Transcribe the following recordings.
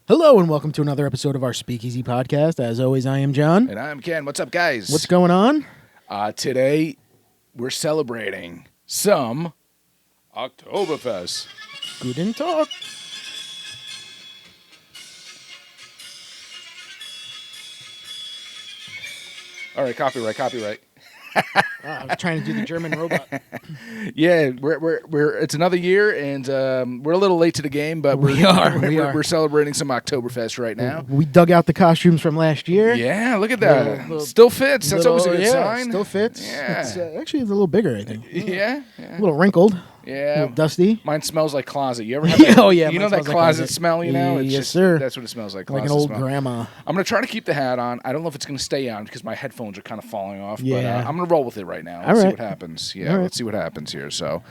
Hello and welcome to another episode of our Speakeasy podcast. As always, I am John. And I'm Ken. What's up, guys? What's going on? Today, we're celebrating some Oktoberfest. Guten Tag. All right, copyright. I was trying to do the German robot. Yeah, we're it's another year, and we're a little late to the game, but We are. We're celebrating some Oktoberfest right now. We dug out the costumes from last year. Yeah, look at that. Little- Still fits. That's always a good yeah, sign. Still fits. Yeah. It's, actually, it's a little bigger, I think. Yeah. A little wrinkled. A Yeah. little dusty. Mine smells like closet. You ever have that? Oh, yeah, You mine know that smells like closet closet. smell, you know? It's Yes, just, sir. That's what it smells like. Like an closet old smell. grandma. I'm going to try to keep the hat on. I don't know if it's going to stay on because my headphones are kind of falling off. Yeah. But I'm going to roll with it right now. All Let's see right. what happens. Yeah, All right. let's see what happens here. So,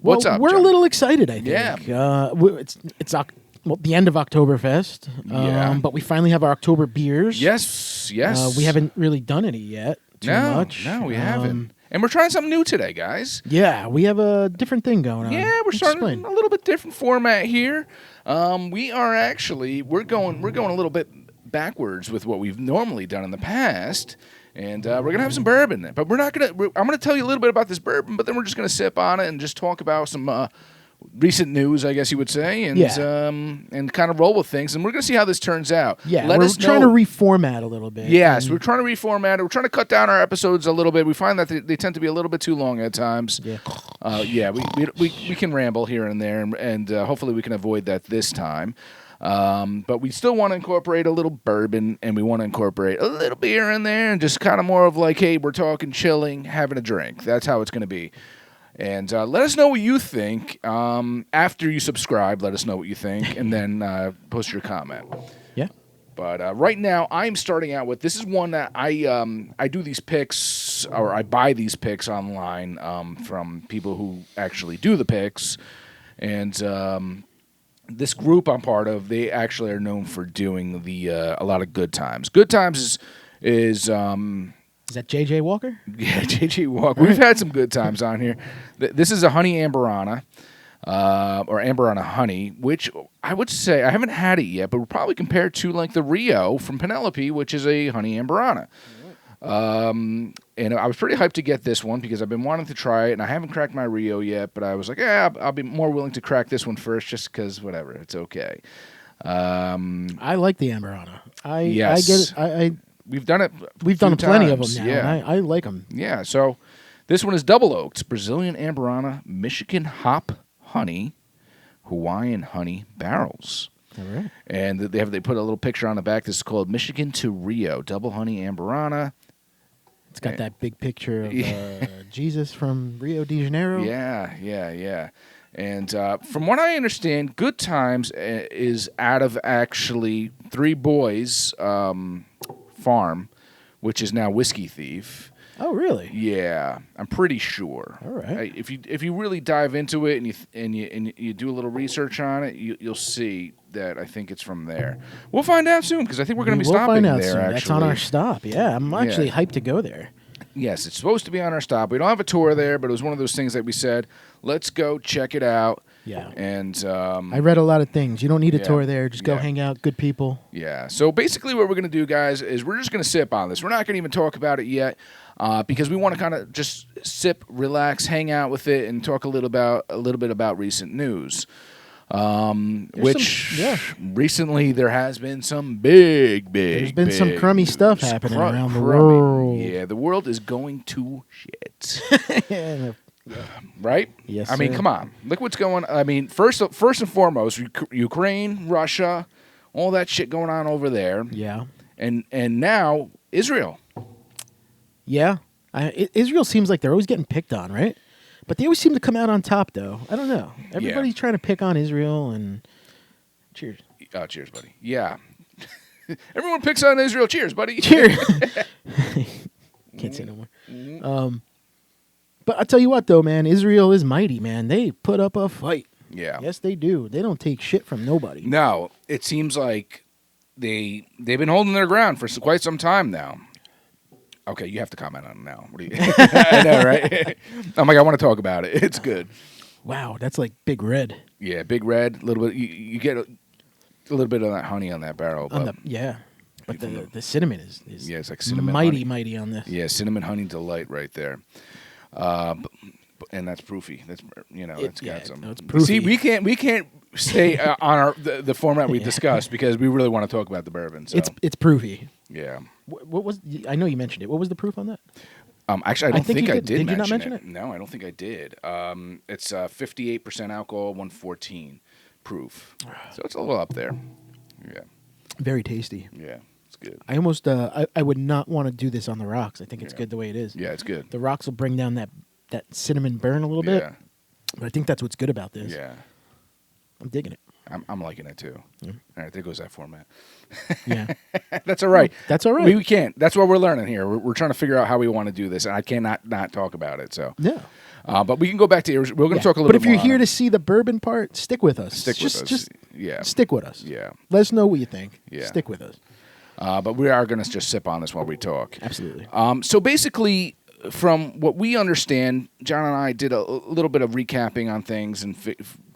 what's up, We're John? a little excited, I think. Yeah. It's the end of Oktoberfest. Yeah. But we finally have our October beers. Yes. We haven't really done any yet. Too much. No, we haven't. And we're trying something new today, guys. Yeah, we have a different thing going on. Yeah, we're starting Explain. a little bit different format here. We are actually we're going a little bit backwards with what we've normally done in the past, and we're gonna have some bourbon. But we're not gonna. I'm gonna tell you a little bit about this bourbon, but then we're just gonna sip on it and just talk about some recent news, I guess you would say, and and kind of roll with things. And we're gonna see how this turns out. Yeah, Let we're us trying to know. reformat a little bit. Yes, we're trying to reformat it. We're trying to cut down our episodes a little bit. We find that they tend to be a little bit too long at times. Yeah. We can ramble here and there, and hopefully we can avoid that this time. But we still want to incorporate a little bourbon, and we want to incorporate a little beer in there, and just kind of more of like, hey, we're talking chilling, having a drink. That's how it's going to be. And let us know what you think. After you subscribe, let us know what you think, and then post your comment. Yeah. But right now, I'm starting out with, this is one that I do these picks, or I buy these picks online from people who actually do the picks. And this group I'm part of, they actually are known for doing a lot of Good Times. Good Times is Is that J.J. Walker? yeah, J.J. Walker. We've had some good times on here. This is a honey Amburana, or Amburana honey, which I would say, I haven't had it yet, but we're probably compared to like the Rio from Penelope, which is a honey Amburana. And I was pretty hyped to get this one because I've been wanting to try it, and I haven't cracked my Rio yet, but I was like, yeah, I'll be more willing to crack this one first just because, whatever, it's okay. I like the Amburana. Yes. I get it. We've done it. We've done plenty of them times, now. yeah. And I like them. Yeah, so this one is double oaked, Brazilian Amburana, Michigan hop honey, Hawaiian honey barrels. All right. And they put a little picture on the back. This is called Michigan to Rio, double honey Amburana. It's got that big picture of Jesus from Rio de Janeiro. Yeah. And from what I understand, Good Times is out of actually Three Boys farm, which is now Whiskey Thief. Oh, really? Yeah, I'm pretty sure. All right. If you really dive into it and you do a little research on it, you'll see that I think it's from there. We'll find out soon because I think we're going to be We'll stopping find out there. soon. Actually, That's on our stop. Yeah, I'm actually hyped to go there. Yes, it's supposed to be on our stop. We don't have a tour there, but it was one of those things that we said, let's go check it out. Yeah. And I read a lot of things. You don't need a yeah, tour there. Just go yeah. hang out. Good people. Yeah. So basically what we're going to do, guys, is we're just going to sip on this. We're not going to even talk about it yet because we want to kind of just sip, relax, hang out with it, and talk a little bit about recent news. Recently there has been some big. There's been some crummy stuff happening around the crummy. world. Yeah, the world is going to shit. Yeah. Right? Yes, I mean, sir. come on. Look what's going on. I mean, first and foremost, Ukraine, Russia, all that shit going on over there. Yeah. And now Israel. Yeah. Israel seems like they're always getting picked on, right? But they always seem to come out on top, though. I don't know. Everybody's trying to pick on Israel, and cheers. Cheers, buddy. Yeah. Everyone picks on Israel. Cheers, buddy. Cheers. Can't say no more. Mm-hmm. But I tell you what, though, man, Israel is mighty, man. They put up a fight. Yeah. Yes, they do. They don't take shit from nobody. No, it seems like they've been holding their ground for quite some time now. Okay, you have to comment on it now. What do you? I know, right? I'm like, I want to talk about it. It's good. Wow, that's like Big Red. Yeah, Big Red, a little bit. You get a little bit of that honey on that barrel. But but the cinnamon is it's like cinnamon mighty on this. Yeah, cinnamon honey delight right there. And that's proofy. That's that's got some. No, it's proofy. See, we can't stay on the format we discussed because we really want to talk about the bourbon. So. It's proofy. Yeah. What was? I know you mentioned it. What was the proof on that? Actually, I don't think I did. Did you not mention it? No, I don't think I did. It's 58% alcohol, 114 proof. So it's a little up there. Yeah. Very tasty. Yeah, it's good. I almost I would not want to do this on the rocks. I think it's good the way it is. Yeah, it's good. The rocks will bring down that cinnamon burn a little bit. But I think that's what's good about this. Yeah. I'm digging it. I'm liking it too. Yeah. All right, there goes that format. Yeah. That's all right. That's all right. We can't. That's what we're learning here. We're trying to figure out how we want to do this, and I cannot not talk about it. So yeah. But we can go back to we're going to talk a little bit more. But if you're here to see the bourbon part, stick with us. Stick with us. Just yeah. Stick with us. Yeah. Let us know what you think. Yeah. Stick with us. But we are going to just sip on this while we talk. Absolutely. So basically, from what we understand, John and I did a little bit of recapping on things and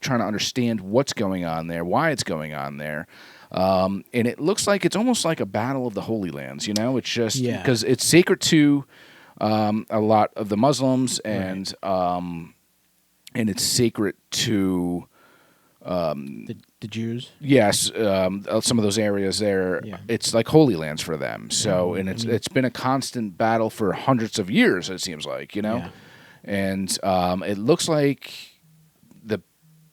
trying to understand what's going on there, why it's going on there. And it looks like it's almost like a battle of the Holy Lands, It's just because it's sacred to a lot of the Muslims and it's sacred to the Jews. Yes, some of those areas there, it's like holy lands for them. So, and it's been a constant battle for hundreds of years. It seems like, and it looks like the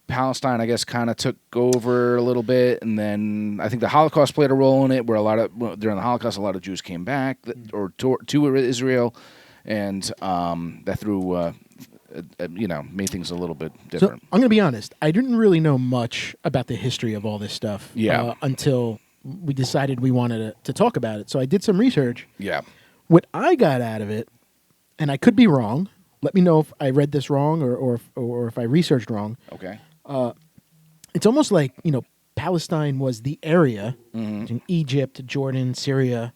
Palestine, I guess, kind of took over a little bit, and then I think the Holocaust played a role in it, where during the Holocaust, a lot of Jews came back or to Israel, and that threw. Made things a little bit different. So I'm going to be honest. I didn't really know much about the history of all this stuff until we decided we wanted to talk about it. So I did some research. Yeah. What I got out of it, and I could be wrong. Let me know if I read this wrong or if I researched wrong. Okay. It's almost like, Palestine was the area in Egypt, Jordan, Syria,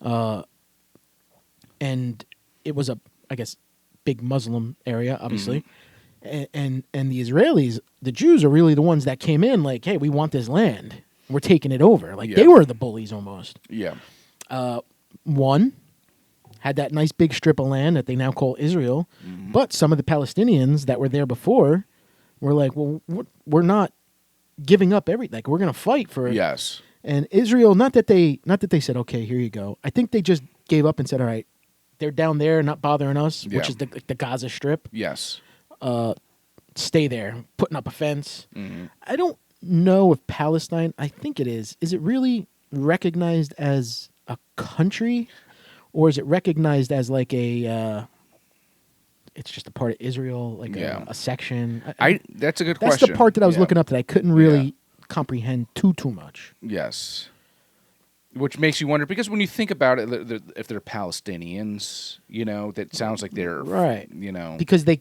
and it was I guess, big Muslim area, obviously, and the Israelis, the Jews are really the ones that came in like, hey, we want this land, we're taking it over. Like they were the bullies almost. Yeah. One had that nice big strip of land that they now call Israel, but some of the Palestinians that were there before were like, well, we're not giving up everything. Like we're going to fight for it. Yes. And Israel, not that they said, okay, here you go. I think they just gave up and said, all right. They're down there, not bothering us, which is the Gaza Strip. Yes. Stay there, putting up a fence. I don't know if Palestine, I think it is. Is it really recognized as a country? Or is it recognized as like it's just a part of Israel, like a section? That's a good question. That's the part that I was looking up that I couldn't really comprehend too much. Yes. Which makes you wonder, because when you think about it, if they're Palestinians, that sounds like they're right. Because they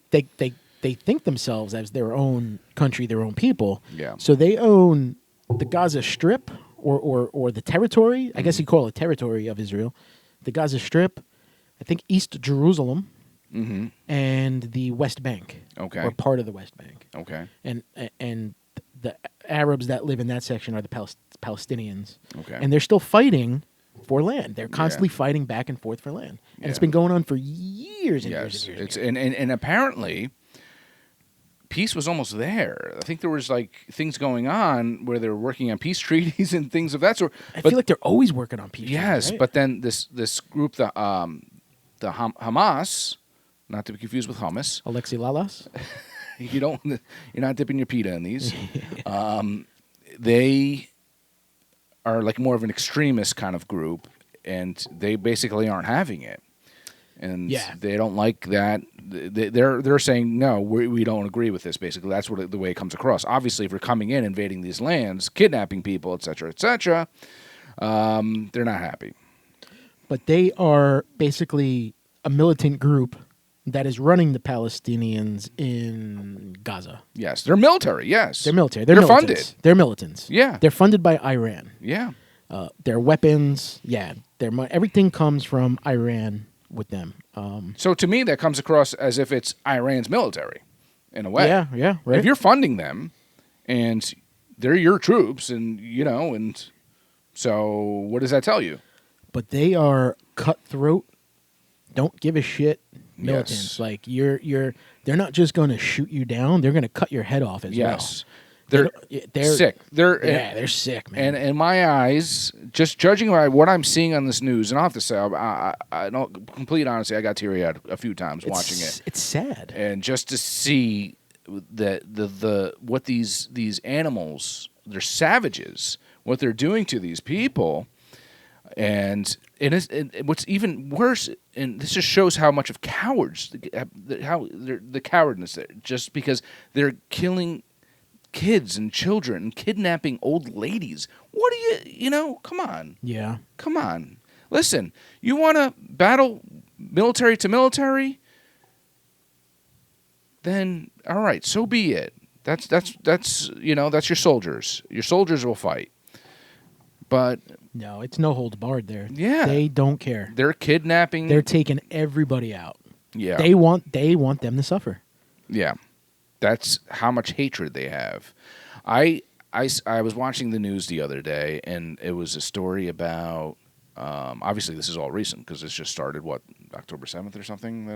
think themselves as their own country, their own people. Yeah. So they own the Gaza Strip or the territory. I guess you call it territory of Israel. The Gaza Strip, I think East Jerusalem, and the West Bank. Okay. Or part of the West Bank. Okay. And the Arabs that live in that section are the Palestinians. Okay. And they're still fighting for land. They're constantly fighting back and forth for land. And it's been going on for years and years and years. And apparently peace was almost there. I think there was like things going on where they were working on peace treaties and things of that sort. I feel like they're always working on peace treaties. Yes, right? but then this group, the Hamas, not to be confused with hummus. Alexei Lalas? You're not dipping your pita in these. They are like more of an extremist kind of group, and they basically aren't having it. And they don't like that. They're saying, no, we don't agree with this, basically. That's the way it comes across. Obviously, if you're coming in, invading these lands, kidnapping people, et cetera, they're not happy. But they are basically a militant group that is running the Palestinians in Gaza. Yes, they're military, yes. They're military. They're militants. funded. They're militants. Yeah. They're funded by Iran. Yeah. Their weapons, everything comes from Iran with them. So to me, that comes across as if it's Iran's military, in a way. Yeah, right. If you're funding them and they're your troops, and and so what does that tell you? But they are cutthroat, don't give a shit militants. Yes. Like they're not just going to shoot you down; they're going to cut your head off as Yes. well. They're sick. They're sick, man. And in my eyes, just judging by what I'm seeing on this news, and I have to say, I don't complete honesty, I got teary-eyed a few times watching it. It's sad. And just to see the what these animals, they're savages, what they're doing to these people. And what's even worse, and this just shows how much of cowards, how the cowardness there, just because they're killing kids and children and kidnapping old ladies. What do come on. Yeah. Come on. Listen, you want to battle military to military? Then, all right, so be it. That's your soldiers. Your soldiers will fight. But no, it's no holds barred there. Yeah. They don't care. They're kidnapping. They're taking everybody out. Yeah. They want them to suffer. Yeah. That's how much hatred they have. I was watching the news the other day, and it was a story about, obviously this is all recent because this just started, October 7th or something?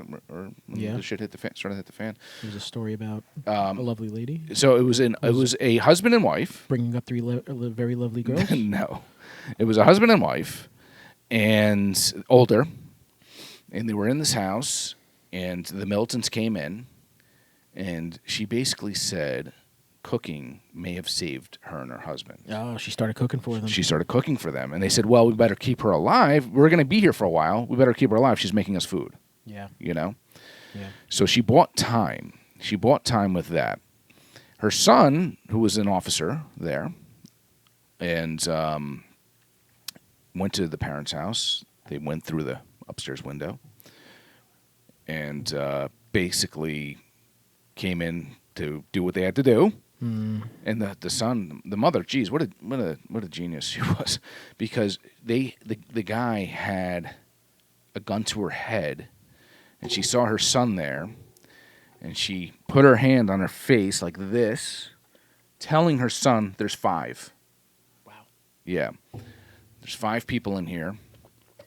The shit started to hit the fan. It was a story about a lovely lady. So it was a husband and wife. Bringing up three very lovely girls? No. It was a husband and wife, and older, and they were in this house, and the militants came in, and she basically said cooking may have saved her and her husband. Oh, she started cooking for them. She started cooking for them, and they said, well, we better keep her alive. We're going to be here for a while. We better keep her alive. She's making us food. Yeah. Yeah. So she bought time. She bought time with that. Her son, who was an officer there, and went to the parents' house. They went through the upstairs window and basically came in to do what they had to do. And the son, the mother, geez, what a genius she was, because the guy had a gun to her head, and she saw her son there, and she put her hand on her face like this, telling her son, "There's 5." Wow. Yeah. There's 5 people in here,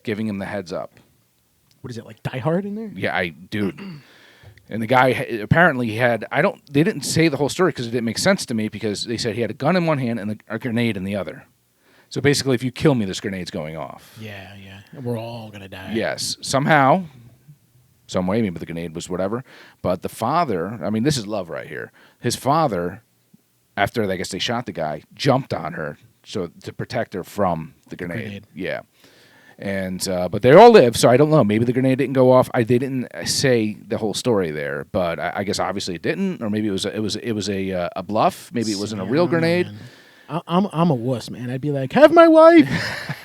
giving him the heads up. What is it, like Die Hard in there? Yeah, dude. And the guy apparently had, they didn't say the whole story because it didn't make sense to me, because they said he had a gun in one hand and a grenade in the other. So basically, if you kill me, this grenade's going off. Yeah. We're all going to die. Yes. Somehow, some way, maybe the grenade was whatever. But the father, I mean, this is love right here. His father, after I guess they shot the guy, jumped on her to protect her from the grenade. Yeah. And but they all live, so I don't know. Maybe the grenade didn't go off. They didn't say the whole story there, but I guess obviously it didn't, or maybe it was a bluff. Maybe it wasn't a real grenade. I'm a wuss, man. I'd be like, have my wife.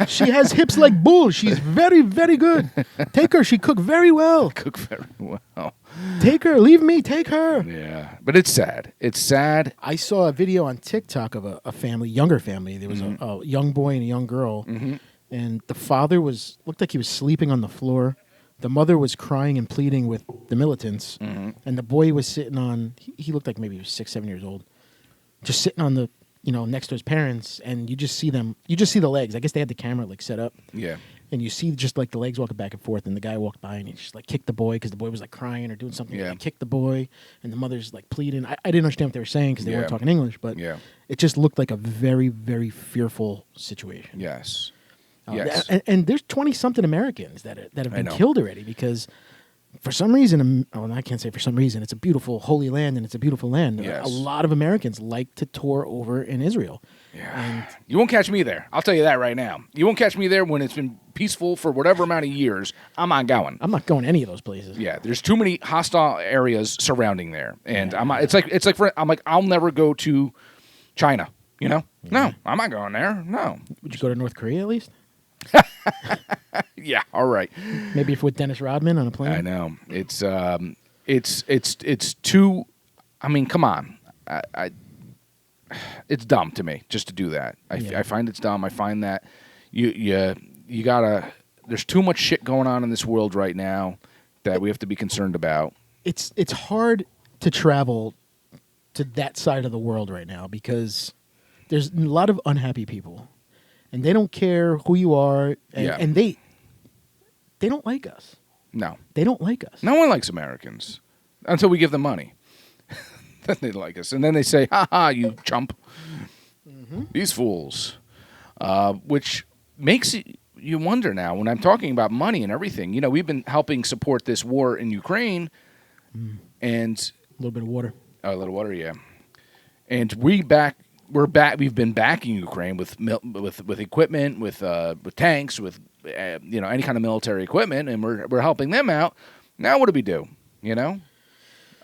She has hips like bull. She's very, very good. Take her. She cook very well. Cook very well. Take her. Leave me. Take her. Yeah, but it's sad. It's sad. I saw a video on TikTok of a family, younger family. There was a young boy and a young girl. Mm-hmm. And the father looked like he was sleeping on the floor. The mother was crying and pleading with the militants. Mm-hmm. And the boy was sitting on, he looked like maybe he was 6, 7 years old, just sitting on the, next to his parents. And you just see the legs. I guess they had the camera set up. Yeah. And you see just the legs walking back and forth. And the guy walked by and he just kicked the boy because the boy was crying or doing something. Yeah. He kicked the boy. And the mother's pleading. I didn't understand what they were saying because they weren't talking English. But it just looked like a very, very fearful situation. Yes. Yes. And there's 20-something Americans that have been killed already because for some reason, I can't say for some reason, it's a beautiful holy land and it's a beautiful land. Yes. A lot of Americans like to tour over in Israel. Yeah. And you won't catch me there. I'll tell you that right now. You won't catch me there when it's been peaceful for whatever amount of years. I'm not going. I'm not going to any of those places. Yeah, there's too many hostile areas surrounding there, and I'll never go to China. No, I'm not going there. No. Would you go to North Korea at least? Yeah, all right. Maybe if with Dennis Rodman on a plane. I know it's too. I mean, come on. It's dumb to me just to do that. I find it's dumb. I find that you gotta. There's too much shit going on in this world right now that we have to be concerned about. It's hard to travel to that side of the world right now because there's a lot of unhappy people, and they don't care who you are, and they don't like us. No. They don't like us. No one likes Americans until we give them money. Then they like us. And then they say, ha ha, you chump. Mm-hmm. These fools. Which makes you wonder now, when I'm talking about money and everything, we've been helping support this war in Ukraine. And a little bit of water. Oh, a little water, yeah. And we've been backing Ukraine with equipment, with tanks, with any kind of military equipment, and we're helping them out. Now what do we do?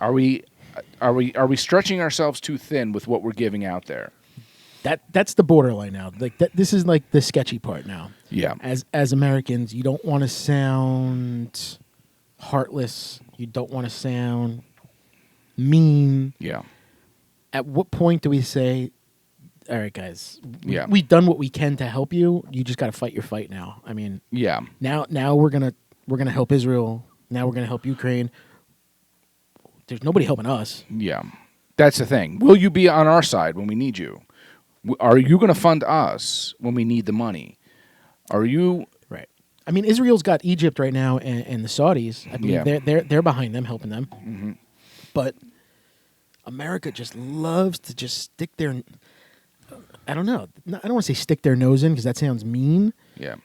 Are we stretching ourselves too thin with what we're giving out there? That's the borderline now. Like this is like the sketchy part now. Yeah. As Americans, you don't want to sound heartless. You don't want to sound mean. Yeah. At what point do we say, all right, guys, we've done what we can to help you. You just got to fight your fight now. I mean, yeah. Now we're gonna help Israel. Now we're gonna help Ukraine. There's nobody helping us. Yeah, that's the thing. Will you be on our side when we need you? Are you going to fund us when we need the money? Are you right? I mean, Israel's got Egypt right now and the Saudis. I believe they're behind them, helping them. Mm-hmm. But America just loves to just stick their, I don't know. I don't want to say stick their nose in because that sounds mean. Yeah.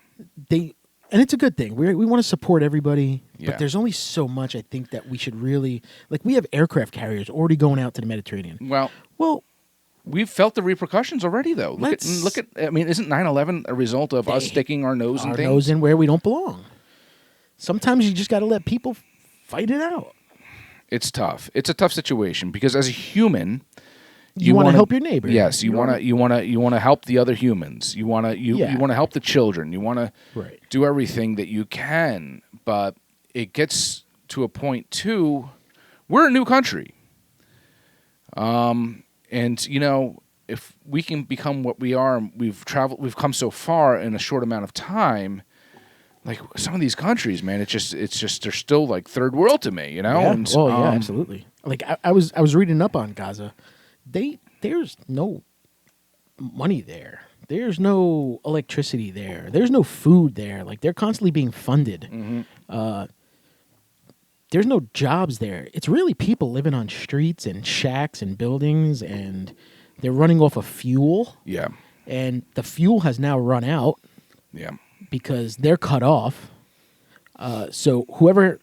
And it's a good thing. We want to support everybody, yeah. But there's only so much I think that we should really, like, we have aircraft carriers already going out to the Mediterranean. Well, we've felt the repercussions already, though. Look at. I mean, isn't 9/11 a result of us sticking our nose in things? Our nose in where we don't belong. Sometimes you just got to let people fight it out. It's tough. It's a tough situation because as a human, you want to help your neighbor. Yes, you want to help the other humans. You want to help the children. You want to do everything that you can, but it gets to a point too. We're a new country, and if we can become what we are, we've come so far in a short amount of time. Like some of these countries, man, it's just they're still like third world to me, Yeah. And, absolutely. Like I was reading up on Gaza. There's no money there. There's no electricity there. There's no food there. Like they're constantly being funded. Mm-hmm. There's no jobs there. It's really people living on streets and shacks and buildings, and they're running off of fuel. Yeah. And the fuel has now run out. Yeah. Because they're cut off. So whoever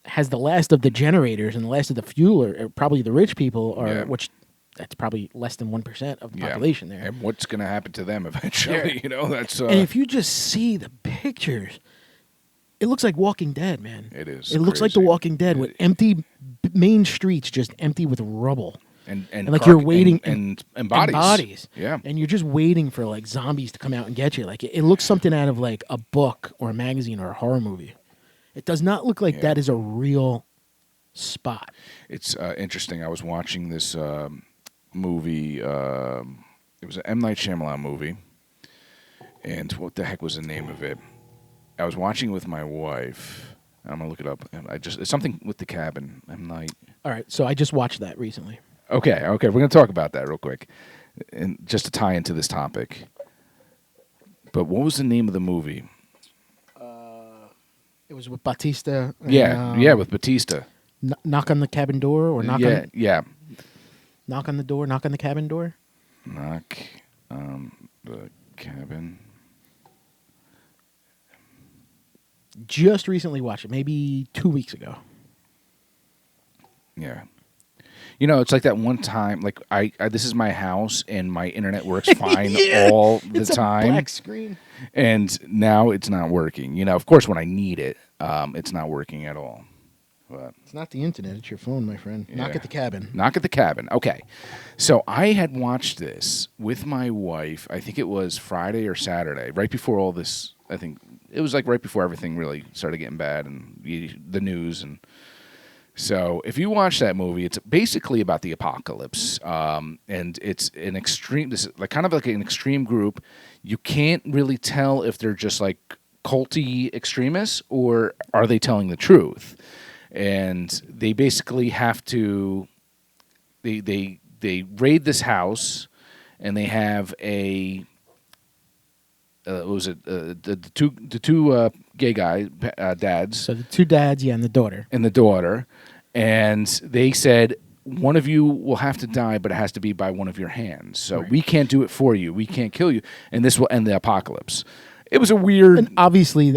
has the last of the generators and the last of the fuel are probably the rich people, which that's probably less than 1% of the population there. And what's going to happen to them eventually? That's. And if you just see the pictures, it looks like Walking Dead, man. It is. It looks like The Walking Dead with empty main streets, just empty with rubble. And like you're waiting and bodies. Yeah. And you're just waiting for like zombies to come out and get you. Like it looks something out of like a book or a magazine or a horror movie. It does not look like that is a real spot. It's interesting. I was watching this movie. It was an M. Night Shyamalan movie. And what the heck was the name of it? I was watching it with my wife. I'm gonna look it up. It's something with the cabin. M. Night. All right, so I just watched that recently. Okay, we're going to talk about that real quick, and just to tie into this topic. But what was the name of the movie? It was with Batista. With Batista. Knock on the cabin door, or knock on the door, knock on the cabin door. Knock on the cabin. Just recently watched it, maybe 2 weeks ago. Yeah. It's like that one time, like I this is my house and my internet works fine all the time. It's a black screen. And now it's not working. Of course, when I need it, it's not working at all. But it's not the internet, it's your phone, my friend. Yeah. Knock at the cabin. Knock at the cabin. Okay. So I had watched this with my wife, I think it was Friday or Saturday, right before all this, I think it was like right before everything really started getting bad and the news and so if you watch that movie, it's basically about the apocalypse, and it's an extreme. This is like kind of like an extreme group. You can't really tell if they're just like culty extremists or are they telling the truth. And they basically have to. They raid this house, and they have a what was it the two gay guys dads. So the two dads, and the daughter. And the daughter, and they said one of you will have to die, but it has to be by one of your hands. So we can't do it for you. We can't kill you, and this will end the apocalypse. It was a weird. And obviously,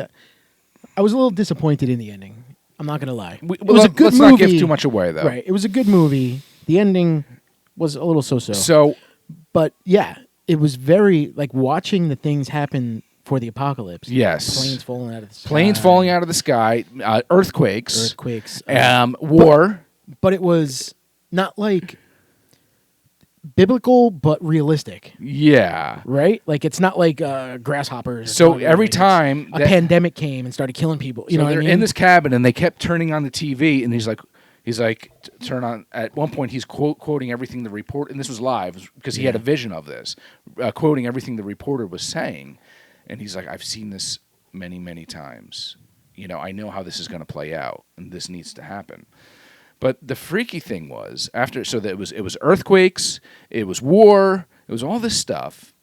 I was a little disappointed in the ending. I'm not gonna lie. It was a good movie. Let's not give too much away, though. Right. It was a good movie. The ending was a little so-so. So, but yeah, it was very like watching the things happen for the apocalypse. Yes. Planes falling out of the sky. Planes falling out of the sky. Earthquakes. Earthquakes. War. But it was not like biblical, but realistic. Yeah. Right? Like it's not like grasshoppers. So every time a pandemic came and started killing people, you know what I mean? In this cabin and they kept turning on the TV, and he's like, turn on. At one point, he's quoting everything the report, and this was live because he had a vision of this, quoting everything the reporter was saying, and he's like, I've seen this many, many times. You know, I know how this is going to play out, and this needs to happen. But the freaky thing was that it was earthquakes, it was war, it was all this stuff,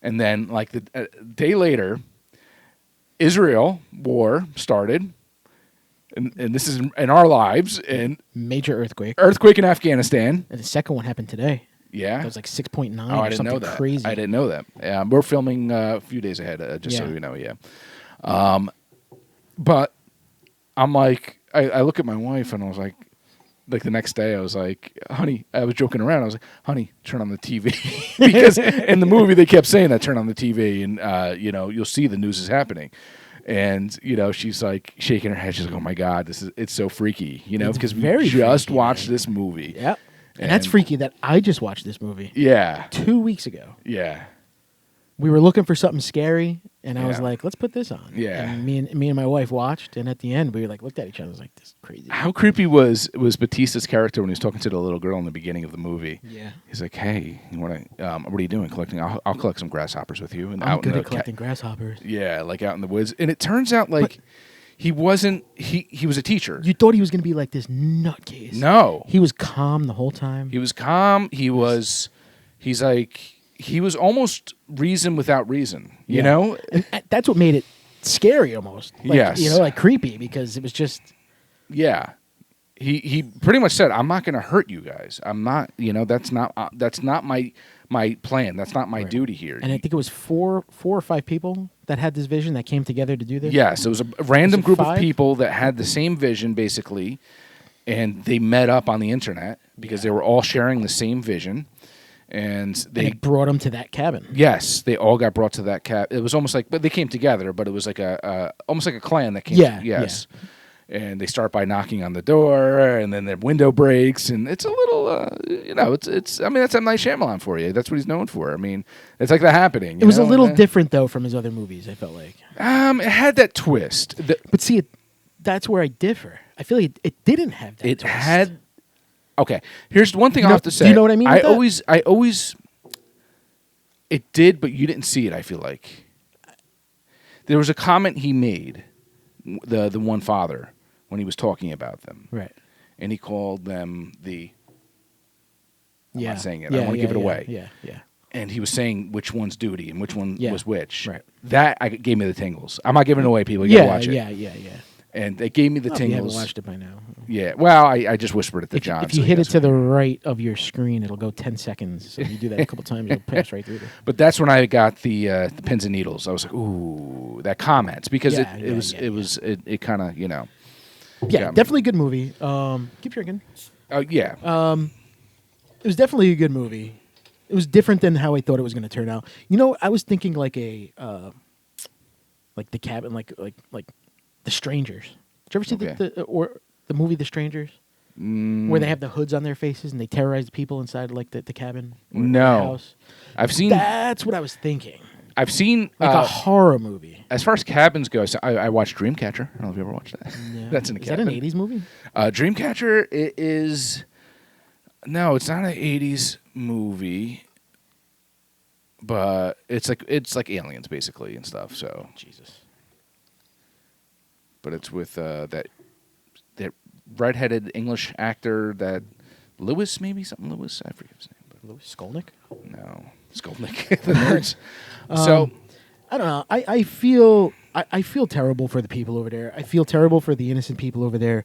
and then like a day later, Israel war started, and this is in our lives, and major earthquake in Afghanistan, and the second one happened today. Yeah, it was like 6.9. Oh, I didn't know that. Crazy. I didn't know that. We're filming a few days ahead, just so you know. Yeah, but I'm like, I look at my wife and I was like the next day I was like, honey, I was joking around. I was like, honey, turn on the TV because in the movie they kept saying that, turn on the TV and you'll see the news is happening. And she's like shaking her head. She's like, "Oh my God, it's so freaky," because we just watched this movie. Yep, and that's freaky that I just watched this movie. Yeah, 2 weeks ago. Yeah, we were looking for something scary, and I was like, "Let's put this on." Yeah, and me and my wife watched, and at the end, we were like, looked at each other. I was like, "This is crazy." How creepy was Batista's character when he was talking to the little girl in the beginning of the movie? Yeah, he's like, "Hey, you want to? What are you doing? Collecting? I'll collect some grasshoppers with you." And I'm good at collecting grasshoppers. Yeah, like out in the woods. And it turns out like he wasn't. He was a teacher. You thought he was going to be like this nutcase. No, he was calm the whole time. He was calm. He's like. He was almost reason without reason, you know? And that's what made it scary almost. Like, yes. Like creepy because it was just... Yeah. He pretty much said, I'm not going to hurt you guys. I'm not, that's not my plan. That's not my duty here. And I think it was four or five people that had this vision that came together to do this? Yes. It was a random group of people that had the same vision, basically, and they met up on the internet because they were all sharing the same vision. And they brought them to that cabin. Yes, they all got brought to that cabin. It was almost like, but they came together. But it was like almost like a clan that came. Yes, and they start by knocking on the door, and then their window breaks, and it's a little, it's. I mean, that's M. Night Shyamalan for you. That's what he's known for. I mean, it's like that happening. It was a little different though from his other movies. I felt like. It had that twist. But see, that's where I differ. I feel like it didn't have that. It twist. had. Okay, here's one thing I have to say. Do you know what I mean? I always, it did, but you didn't see it. I feel like there was a comment he made, the one father, when he was talking about them, right? And he called them the. I'm not saying it. Yeah, I don't want to give it away. Yeah. And he was saying which one's duty and which one was which. Right. That gave me the tingles. I'm not giving it away, people. You gotta watch it. Yeah. And it gave me the tingles. You haven't watched it by now. Yeah. Well, I just whispered it to John. If you hit it to the right of your screen, it'll go 10 seconds. So if you do that a couple times, it'll pass right through there. But that's when I got the pins and needles. I was like, ooh, that comments because it was kind of Yeah, definitely a good movie. Keep drinking. Oh yeah. It was definitely a good movie. It was different than how I thought it was going to turn out. I was thinking like like the cabin, like The Strangers. Did you ever see the movie The Strangers? Where they have the hoods on their faces and they terrorize the people inside like the cabin? No. The house? I've seen... That's what I was thinking. I've seen... Like a horror movie. As far as cabins go, I watched Dreamcatcher. I don't know if you ever watched that. Yeah. That's in a cabin. Is that an 80s movie? Dreamcatcher is... No, it's not an 80s movie. But it's like aliens, basically, and stuff, so... Jesus. But it's with that redheaded English actor, that Lewis, maybe something Lewis. I forget his name. But Louis Skolnick? No. Skolnick, the nerds. So I don't know. I feel terrible for the people over there. I feel terrible for the innocent people over there.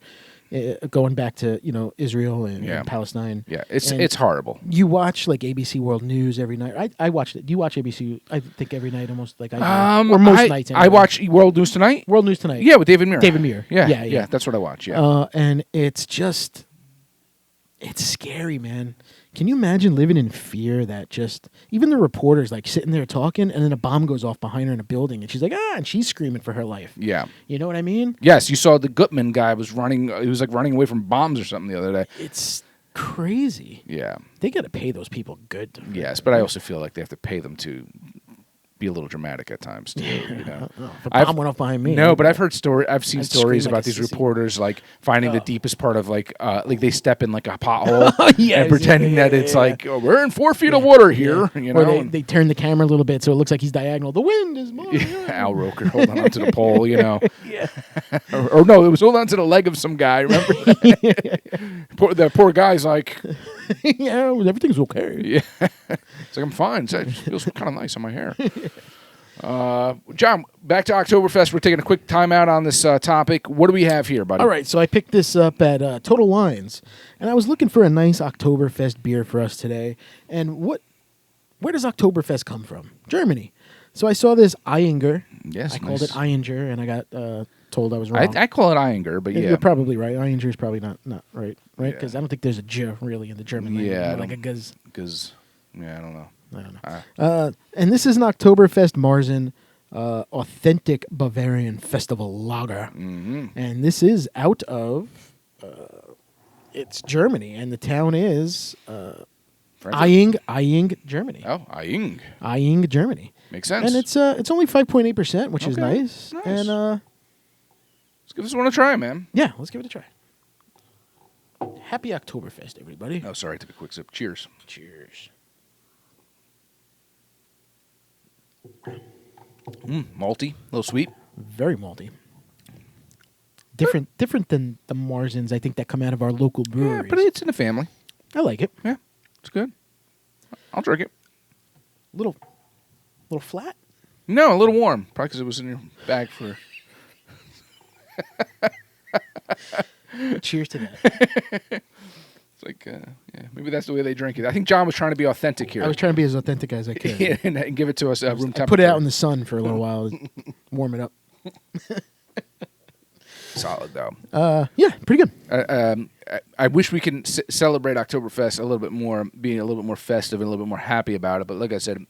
Going back to Israel and Palestine. Yeah, it's horrible. You watch like ABC World News every night. I watched it. You watch ABC? I think every night almost like I do. Or most nights. Anyway. I watch World News Tonight. World News Tonight. Yeah, with David Muir. Yeah. That's what I watch. Yeah. And it's scary, man. Can you imagine living in fear that just even the reporters like sitting there talking and then a bomb goes off behind her in a building and she's like, and she's screaming for her life. Yeah. You know what I mean? Yes, you saw the Gutman guy was running. He was like running away from bombs or something the other day. It's crazy. Yeah. They got to pay those people good. Yes, but I also feel like they have to pay them to be a little dramatic at times too. If a bomb went off behind me. No, but I've seen stories about these sissy. reporters like finding the deepest part of like they step in like a pothole and pretending that it's like we're in 4 feet of water here. You know, or they turn the camera a little bit so it looks like he's diagonal. The wind is moving. Al Roker holding on to the pole. You know, Yeah. or no, it was holding on to the leg of some guy. Remember, the poor guy's like, yeah, everything's okay. yeah, it's like I'm fine. It just feels kind of nice on my hair. John, back to Oktoberfest. We're taking a quick time out on this topic. What do we have here, buddy? All right, so I picked this up at Total Wines, and I was looking for a nice Oktoberfest beer for us today. And where does Oktoberfest come from? Germany. So I saw this Ayinger. Yes, I called it Ayinger, and I got told I was wrong. I call it Ayinger, but yeah. You're probably right. Ayinger is probably not right? Because I don't think there's a J really in the German language. Yeah. Like a guz. Yeah, I don't know. I don't know. And this is an Oktoberfest Marzen authentic Bavarian festival lager. Mm-hmm. And this is out of, it's Germany, and the town is Ayinger, Germany. Oh, Ayinger. Ayinger, Germany. Makes sense. And it's only 5.8%, which is nice. And let's give this one a try, man. yeah, let's give it a try. Happy Oktoberfest, everybody. Oh, sorry, I took a quick sip. Cheers. Cheers. Malty, a little sweet. Very malty. Different than the Marzens, I think, that come out of our local breweries. Yeah, but it's in the family. I like it. Yeah, it's good. I'll drink it. Little flat. No, a little warm. Probably because it was in your bag for... Cheers to that. It's like, maybe that's the way they drink it. I think John was trying to be authentic here. I was trying to be as authentic as I could. Yeah, and give it to us room temperature. Put it out in the sun for a little while, warm it up. Solid, though. Yeah, pretty good. I wish we could celebrate Oktoberfest a little bit more, being a little bit more festive and a little bit more happy about it. But like I said,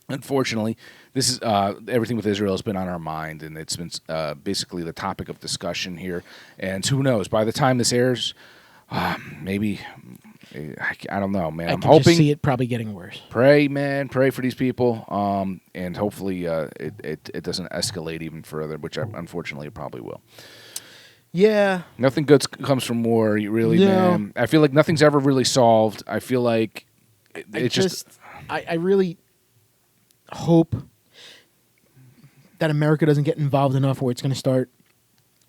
unfortunately, this is everything with Israel has been on our mind, and it's been basically the topic of discussion here. And who knows? By the time this airs, maybe I don't know, man. I'm hoping just see it probably getting worse. Pray, man. Pray for these people, and hopefully it doesn't escalate even further, which unfortunately it probably will. Yeah. Nothing good comes from war, really, No. man. I feel like nothing's ever really solved. I feel like it's just... I really hope that America doesn't get involved enough where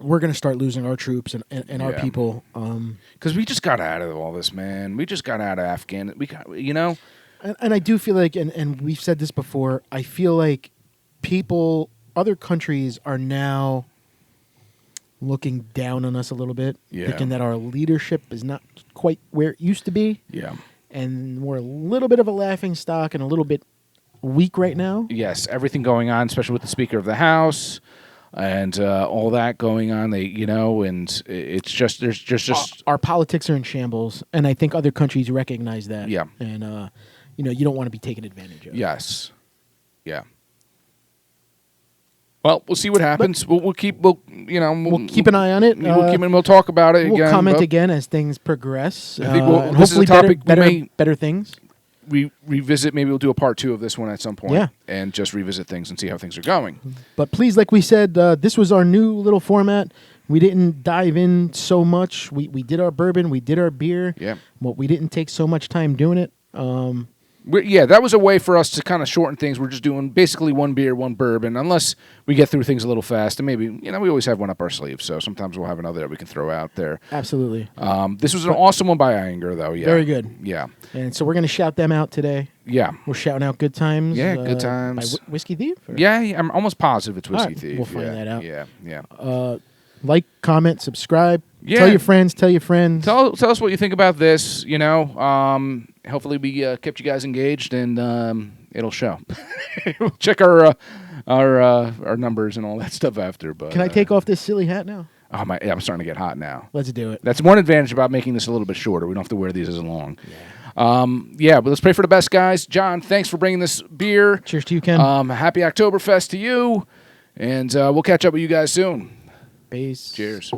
we're going to start losing our troops and our people. Because we just got out of all this, man. We just got out of Afghan. And I do feel like, and we've said this before, I feel like other countries are now looking down on us a little bit, thinking that our leadership is not quite where it used to be. Yeah. And we're a little bit of a laughing stock and a little bit weak right now. Yes, everything going on, especially with the Speaker of the House and all that going on. And it's just there's just our politics are in shambles, and I think other countries recognize that. Yeah, and you don't want to be taken advantage of. Yes, yeah. Well, we'll see what happens. We'll keep an eye on it. We'll talk about it again. We'll comment again as things progress. I think and this is a topic better things. Revisit. Maybe we'll do a part 2 of this one at some point. Yeah. And just revisit things and see how things are going. But please, like we said, this was our new little format. We didn't dive in so much. We did our bourbon. We did our beer. Yeah. But we didn't take so much time doing it. That was a way for us to kind of shorten things. We're just doing basically one beer, one bourbon, unless we get through things a little fast. And maybe, we always have one up our sleeve, so sometimes we'll have another that we can throw out there. Absolutely. This was an awesome one by Ayinger, though. Yeah. Very good. Yeah. And so we're going to shout them out today. Yeah. We're shouting out Good Times. Yeah, Good By Times. Whiskey Thief? Or? Yeah, I'm almost positive it's Whiskey All right, Thief. we'll find that out. Yeah. Like, comment, subscribe. Yeah. Tell your friends. Tell your friends. Tell us what you think about this. Hopefully we kept you guys engaged, and it'll show. We'll check our numbers and all that stuff after. But Can I take off this silly hat now? Oh my! Yeah, I'm starting to get hot now. Let's do it. That's one advantage about making this a little bit shorter. We don't have to wear these as long. But let's pray for the best, guys. John, thanks for bringing this beer. Cheers to you, Ken. Happy Oktoberfest to you, and we'll catch up with you guys soon. Peace. Cheers.